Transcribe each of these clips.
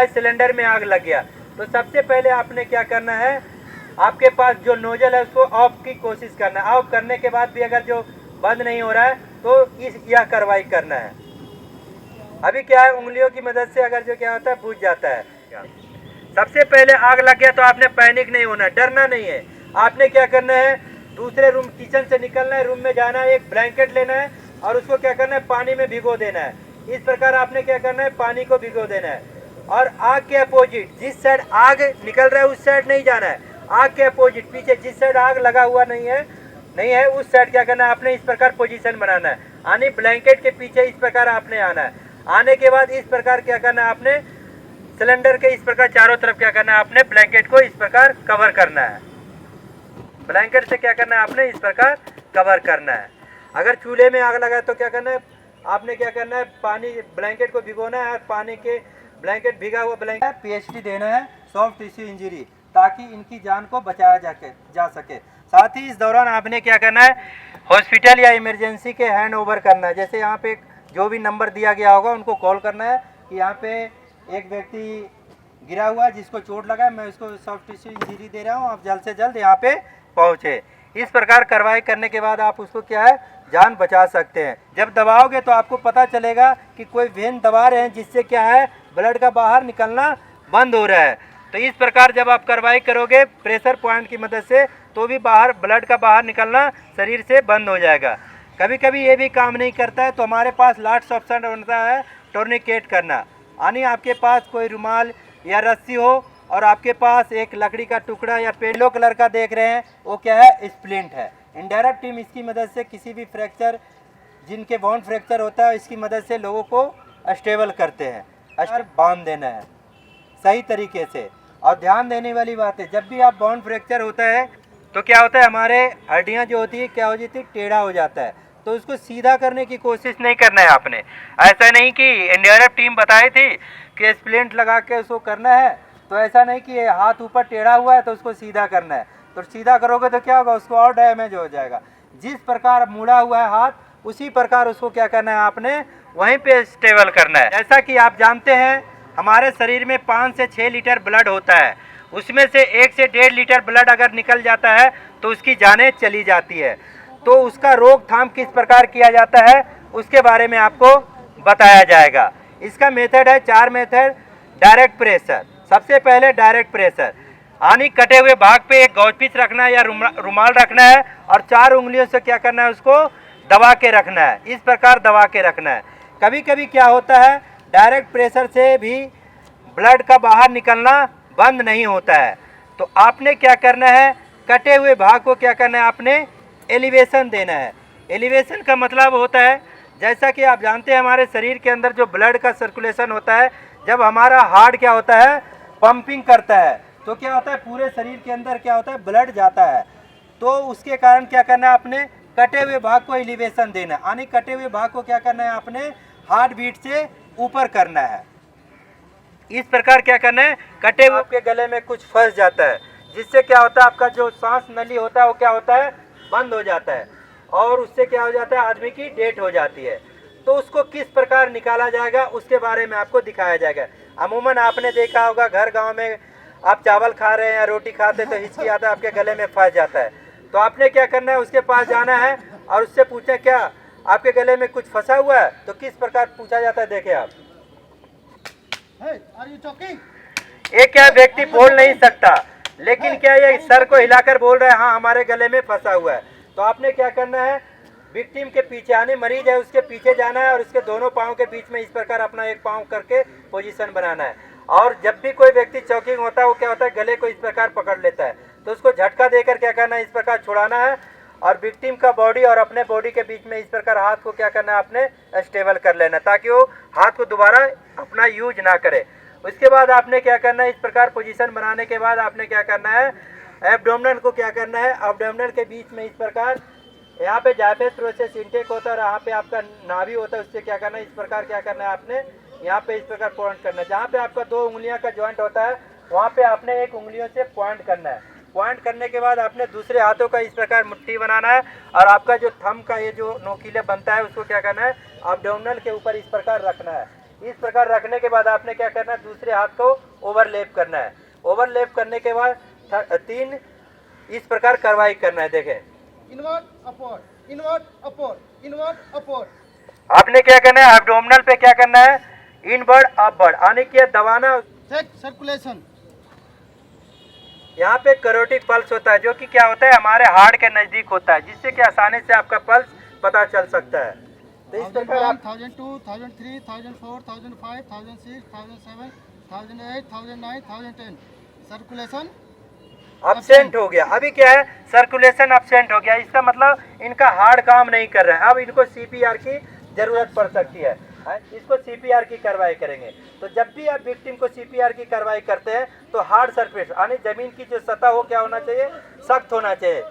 Gas cylinder में आग लग गया, तो सबसे पहले आपने क्या करना है, आपके पास जो नोजल है उसको ऑफ की कोशिश करना है। ऑफ करने के बाद भी अगर जो बंद नहीं हो रहा है तो यह कार्रवाई करना है। अभी क्या है, उंगलियों की मदद से अगर जो क्या होता है बुझ जाता है। सबसे पहले आग लग गया तो आपने पैनिक नहीं होना, डरना नहीं है। आपने क्या करना है, दूसरे रूम किचन से निकलना है, रूम में जाना है, एक ब्लैंकेट लेना है और उसको क्या करना है, पानी में भिगो देना है। इस प्रकार आपने क्या करना है, पानी को भिगो देना है और आग के अपोजिट जिस साइड आग निकल रहा है उस साइड नहीं जाना है। आग के अपोजिट पीछे जिस साइड आग लगा हुआ नहीं है उस साइड क्या करना है, आपने इस प्रकार पोजीशन बनाना है। यानी ब्लैंकेट के पीछे इस प्रकार आपने आना है। आने के बाद इस प्रकार क्या करना है, आपने सिलेंडर के इस प्रकार चारों तरफ क्या करना है, आपने ब्लैंकेट को इस प्रकार कवर करना है। ब्लैंकेट से क्या करना है, आपने इस प्रकार कवर करना है। अगर चूल्हे में आग लगा है तो क्या करना है, आपने क्या करना है, पानी ब्लैंकेट को भिगोना है और पानी के ब्लैंकेट भिगा हुआ ब्लैंकेट पीएचडी देना है, सॉफ्ट टिश्यू इंजरी, ताकि इनकी जान को बचाया जा सके। साथ ही इस दौरान आपने क्या करना है, हॉस्पिटल या इमरजेंसी के हैंड ओवर करना है। जैसे यहाँ पे जो भी नंबर दिया गया होगा उनको कॉल करना है कि यहाँ पे एक व्यक्ति गिरा हुआ है जिसको चोट लगा है, मैं उसको सॉफ्ट टिश्यू इंजरी दे रहा हूँ, आप जल्द से जल्द यहाँ पे पहुँचे। इस प्रकार कार्रवाई करने के बाद आप उसको क्या है, जान बचा सकते हैं। जब दबाओगे तो आपको पता चलेगा कि कोई वेन दबा रहे हैं जिससे क्या है, ब्लड का बाहर निकलना बंद हो रहा है। तो इस प्रकार जब आप कार्रवाई करोगे प्रेशर पॉइंट की मदद से तो भी ब्लड का बाहर निकलना शरीर से बंद हो जाएगा। कभी कभी ये भी काम नहीं करता है तो हमारे पास लास्ट ऑप्शन होता है टोर्निकेट करना। यानी आपके पास कोई रुमाल या रस्सी हो और आपके पास एक लकड़ी का टुकड़ा या येलो कलर का देख रहे हैं, वो क्या है, स्प्लिंट है। इंडायरेक्ट टीम इसकी मदद से किसी भी फ्रैक्चर, जिनके बोन फ्रैक्चर होता है, इसकी मदद से लोगों को स्टेबल करते हैं। बांध देना है सही तरीके से। और ध्यान देने वाली बात है, जब भी आप बोन फ्रैक्चर होता है तो क्या होता है, हमारे हड्डियां जो होती है क्या हो जाती है, टेढ़ा हो जाता है। तो उसको सीधा करने की कोशिश नहीं करना है आपने। ऐसा नहीं कि एनडीआरएफ टीम बताई थी कि स्प्लिंट लगा के उसको करना है, तो ऐसा नहीं कि हाथ ऊपर टेढ़ा हुआ है तो उसको सीधा करना है। तो सीधा करोगे तो क्या होगा, उसको और डैमेज हो जाएगा। जिस प्रकार मुड़ा हुआ है हाथ, उसी प्रकार उसको क्या करना है, आपने वहीं पे स्टेबल करना है। जैसा कि आप जानते हैं हमारे शरीर में 5 से 6 लीटर ब्लड होता है, उसमें से 1 से 1.5 लीटर ब्लड अगर निकल जाता है तो उसकी जानें चली जाती है। तो उसका रोकथाम किस प्रकार किया जाता है उसके बारे में आपको बताया जाएगा। इसका मेथड है 4 मेथड। डायरेक्ट प्रेशर, सबसे पहले डायरेक्ट प्रेशर, यानी कटे हुए भाग पे एक गॉचपिच रखना है या रुमाल रखना है और 4 उंगलियों से क्या करना है, उसको दबा के रखना है। इस प्रकार दबा के रखना है। कभी कभी क्या होता है, डायरेक्ट प्रेशर से भी ब्लड का बाहर निकलना बंद नहीं होता है। तो आपने क्या करना है, कटे हुए भाग को क्या करना है, आपने एलिवेशन देना है। एलिवेशन का मतलब होता है, जैसा कि आप जानते हैं हमारे शरीर के अंदर जो ब्लड का सर्कुलेशन होता है, जब हमारा हार्ट क्या होता है, पंपिंग करता है, तो क्या होता है, पूरे शरीर के अंदर क्या होता है, ब्लड जाता है। तो उसके कारण क्या करना है, आपने कटे हुए भाग को एलिवेशन देना है। यानी कटे हुए भाग को क्या करना है, आपने हार्ट बीट से ऊपर करना है। इस प्रकार क्या करना है, कटे हुए आपके गले में कुछ फंस जाता है, जिससे क्या होता है, आपका जो सांस नली होता है वो क्या होता है, बंद हो जाता है और उससे क्या हो जाता है, आदमी की डेथ हो जाती है। तो उसको किस प्रकार निकाला जाएगा उसके बारे में आपको दिखाया जाएगा। अमूमन आपने देखा होगा घर गांव में आप चावल खा रहे हैं या रोटी खाते तो हिचकी आता है, आपके गले में फंस जाता है। तो आपने क्या करना है, उसके पास जाना है और उससे पूछे क्या आपके गले में कुछ फंसा हुआ है। तो किस प्रकार पूछा जाता है, देखे आप। एक क्या व्यक्ति बोल नहीं सकता, लेकिन क्या ये सर को हिलाकर बोल रहा है, हाँ हमारे गले में फंसा हुआ है। तो आपने क्या करना है, विक्टिम के पीछे, यानी मरीज है उसके पीछे जाना है और उसके दोनों पाँव के बीच में इस प्रकार अपना एक पाँव करके पोजीशन बनाना है। और जब भी कोई व्यक्ति चौकिंग होता है वो क्या होता है, गले को इस प्रकार पकड़ लेता है, तो उसको झटका देकर क्या करना है, इस प्रकार छुड़ाना है और विक्टिम का बॉडी और अपने बॉडी के बीच में इस प्रकार हाथ को क्या करना है, आपने स्टेबल कर लेना, ताकि वो हाथ को दोबारा अपना यूज ना करे। उसके बाद आपने क्या करना है, इस प्रकार पोजीशन बनाने के बाद आपने क्या करना है, एब्डोमिनल को क्या करना है, एब्डोमिनल के बीच में इस प्रकार, यहाँ पे जायफेस प्रोसेस इंटेक होता है और यहाँ पे आपका नाभि होता है, उससे क्या करना है, इस प्रकार क्या करना है, आपने यहाँ पे इस प्रकार पॉइंट करना है। जहाँ पे आपका 2 उंगलियाँ का जॉइंट होता है वहाँ पे आपने 1 उंगलियों से पॉइंट करना है। पॉइंट करने के बाद आपने दूसरे हाथों का इस प्रकार मुट्ठी बनाना है और आपका जो थंब का ये जो नोकीला बनता है उसको क्या करना है, एब्डोमिनल के ऊपर इस प्रकार रखना है। इस प्रकार रखने के बाद आपने क्या करना है, दूसरे हाथ को ओवरलैप करना है। ओवरलैप करने के बाद 3 इस प्रकार कार्रवाई करना है। देखें, invert upward, invert upward, invert upward. आपने क्या करना है, एब्डोमिनल पे क्या करना है, इनवर्ड अपवर्ड आने की दबाना। Check circulation. यहाँ पे करोटिक पल्स होता है, जो कि क्या होता है, हमारे हार्ट के नजदीक होता है, जिससे कि आसानी से आपका पल्स पता चल सकता है। तो इस प्रकार आप 1002, 1003, 1004, 1005, 1006, 1007, 1008, 1009, 1010 सर्कुलेशन एब्सेंट हो गया। अभी क्या है, सर्कुलेशन एब्सेंट हो गया, इसका मतलब इनका हार्ट काम नहीं कर रहा है। अब इनको सीपीआर की जरूरत पड़ सकती है, इसको सीपीआर की कार्रवाई करेंगे। तो जब भी आप विक्टिम को सीपीआर की कार्रवाई करते हैं तो हार्ड सरफेस यानी जमीन की जो सतह हो क्या होना चाहिए, सख्त होना चाहिए।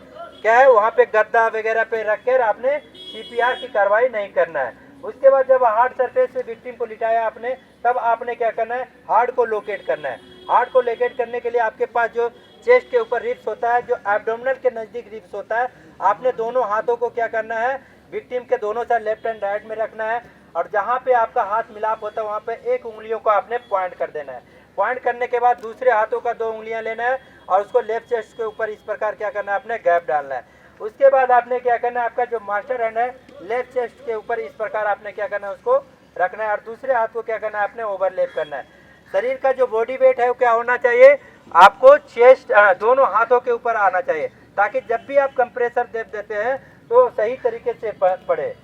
क्या है, वहाँ पे गद्दा वगैरह पे रखकर आपने सीपीआर की कार्रवाई नहीं करना है। उसके बाद जब हार्ड सरफेस पे विक्टिम को लिटाया आपने, तब आपने क्या करना है, हार्ट को लोकेट करना है। हार्ट को लोकेट करने के लिए आपके पास जो चेस्ट के ऊपर रिब्स होता है, जो एब्डोमिनल के नजदीक रिब्स होता है, आपने दोनों हाथों को क्या करना है, विक्टिम के दोनों साइड लेफ्ट एंड राइट में रखना है, और जहाँ पे आपका हाथ मिलाप होता है वहाँ पे एक उंगलियों को आपने पॉइंट कर देना है। पॉइंट करने के बाद दूसरे हाथों का 2 उंगलियां लेना है और उसको लेफ्ट चेस्ट के ऊपर इस प्रकार क्या करना है, आपने गैप डालना है। उसके बाद आपने क्या करना है, आपका जो मास्टर हैंड है लेफ्ट चेस्ट के ऊपर इस प्रकार आपने क्या करना है, उसको रखना है, और दूसरे हाथ को क्या करना है, आपने ओवरलैप करना है। शरीर का जो बॉडी वेट है वो क्या होना चाहिए, आपको चेस्ट दोनों हाथों के ऊपर आना चाहिए, ताकि जब भी आप कंप्रेसर देते हैं तो सही तरीके से पड़े।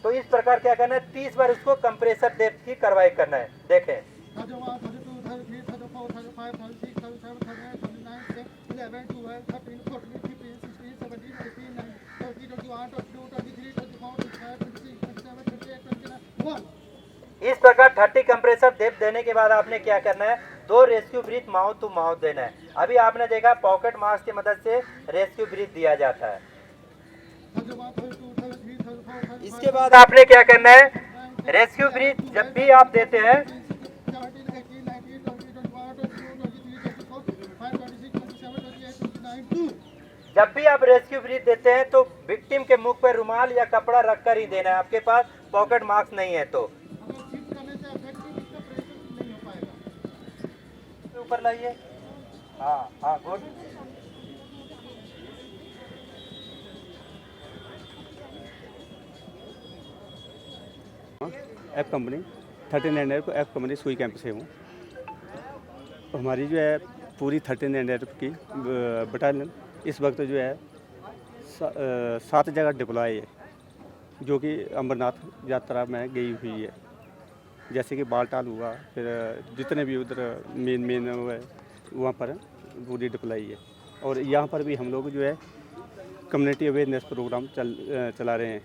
तो इस प्रकार क्या करना है, 30 बार उसको कंप्रेसर डेप्थ की कार्रवाई करना है। देखें, 31, 32, 33, 34, 35, 36, 37, 38, 39, 11, 12, 13, 14, 15, 16, 17, 18, 19, 20, 21, 22, 23, 24, 25, 26, 27, 28, 29, 1। इस प्रकार 30 कंप्रेसर डेप्थ देने के बाद आपने क्या करना है, 2 rescue breath mouth to mouth देना है। अभी आपने देखा पॉकेट मास्क की मदद से रेस्क्यू ब्रीथ दिया जाता है। इसके बाद आपने क्या करना है, रेस्क्यू ब्रीथ जब भी आप देते हैं, जब भी आप रेस्क्यू ब्रीथ देते हैं तो विक्टिम के मुख पर रुमाल या कपड़ा रखकर ही देना है। आपके पास पॉकेट मास्क नहीं है तो ऊपर लाइए। हाँ हाँ, good. F company 13 F company सुई कैंप से हूँ। हमारी जो है पूरी 13 की बटालियन इस वक्त जो है 7 जगह डिप्लॉय है, जो कि अमरनाथ यात्रा में गई हुई है। जैसे कि बालटाल हुआ, फिर जितने भी उधर मेन वो है वहाँ पर पूरी डिप्लॉय है। और यहाँ पर भी हम लोग जो है कम्युनिटी अवेयरनेस प्रोग्राम चला रहे हैं।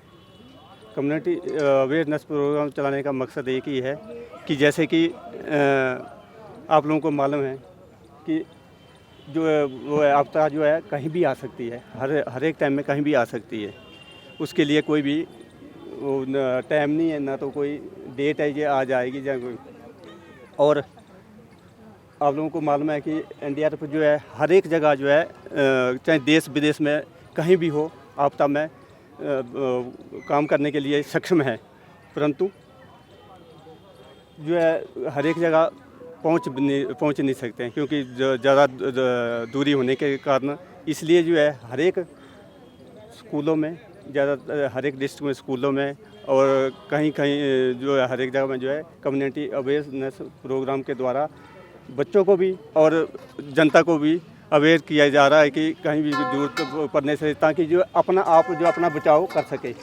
कम्युनिटी अवेयरनेस प्रोग्राम चलाने का मकसद एक ही है कि जैसे कि आप लोगों को मालूम है कि जो वो आपदा जो है कहीं भी आ सकती है, हर एक टाइम में कहीं भी आ सकती है। उसके लिए कोई भी टाइम नहीं है, ना तो कोई डेट है ये आ जाएगी या कोई। और आप लोगों को मालूम है कि एनडीआरएफ जो है हर एक जगह जो है चाहे देश विदेश में कहीं भी हो आपदा में काम करने के लिए सक्षम है, परंतु जो है हर एक जगह पहुंच नहीं सकते हैं, क्योंकि ज़्यादा दूरी होने के कारण। इसलिए जो है हर एक स्कूलों में, ज़्यादा हर एक डिस्ट्रिक्ट में स्कूलों में और कहीं कहीं जो है हर एक जगह में जो है कम्युनिटी अवेयरनेस प्रोग्राम के द्वारा बच्चों को भी और जनता को भी अवेयर किया जा रहा है कि कहीं भी जरूरत पड़ने से, ताकि जो अपना बचाव कर सके।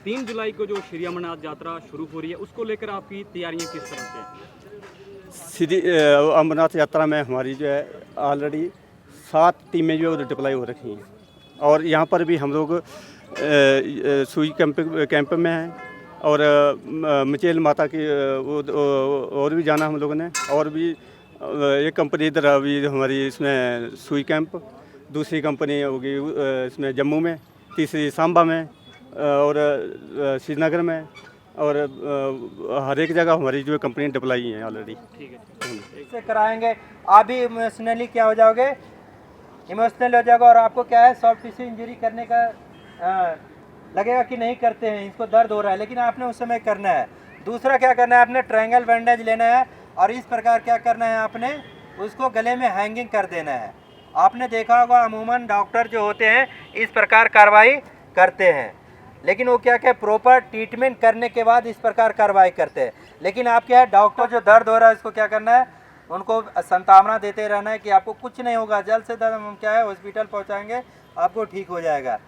3 जुलाई को जो श्री अमरनाथ यात्रा शुरू हो रही है, उसको लेकर आपकी तैयारियां किस तरह से हैं? श्री अमरनाथ यात्रा में हमारी जो है ऑलरेडी 7 टीमें जो है डिप्लॉय हो रखी हैं, और यहाँ पर भी हम लोग सुई कैंप में हैं, और मचेल माता की और भी जाना हम लोगों ने। और भी एक कंपनी इधर अभी हमारी इसमें सुई कैंप, दूसरी कंपनी होगी इसमें जम्मू में, तीसरी सांबा में और श्रीनगर में, और हर एक जगह हमारी जो कंपनी डिप्लॉय हैं ऑलरेडी। ठीक है, इससे कराएंगे। आप भी इमोशनली क्या हो जाओगे, इमोशनल हो जाएगा, और आपको क्या है सॉफ्ट टिश्यू इंजरी करने का लगेगा कि नहीं करते हैं, इसको दर्द हो रहा है, लेकिन आपने उस समय करना है। दूसरा क्या करना है, आपने ट्रायंगल बैंडेज लेना है और इस प्रकार क्या करना है, आपने उसको गले में हैंगिंग कर देना है। आपने देखा होगा अमूमन डॉक्टर जो होते हैं इस प्रकार कार्रवाई करते हैं, लेकिन वो क्या प्रॉपर ट्रीटमेंट करने के बाद इस प्रकार कार्रवाई करते हैं। लेकिन आप क्या है, डॉक्टर जो दर्द हो रहा है इसको क्या करना है, उनको संतावना देते रहना है कि आपको कुछ नहीं होगा, जल्द से जल्द हम क्या है हॉस्पिटल पहुंचाएंगे, आपको ठीक हो जाएगा।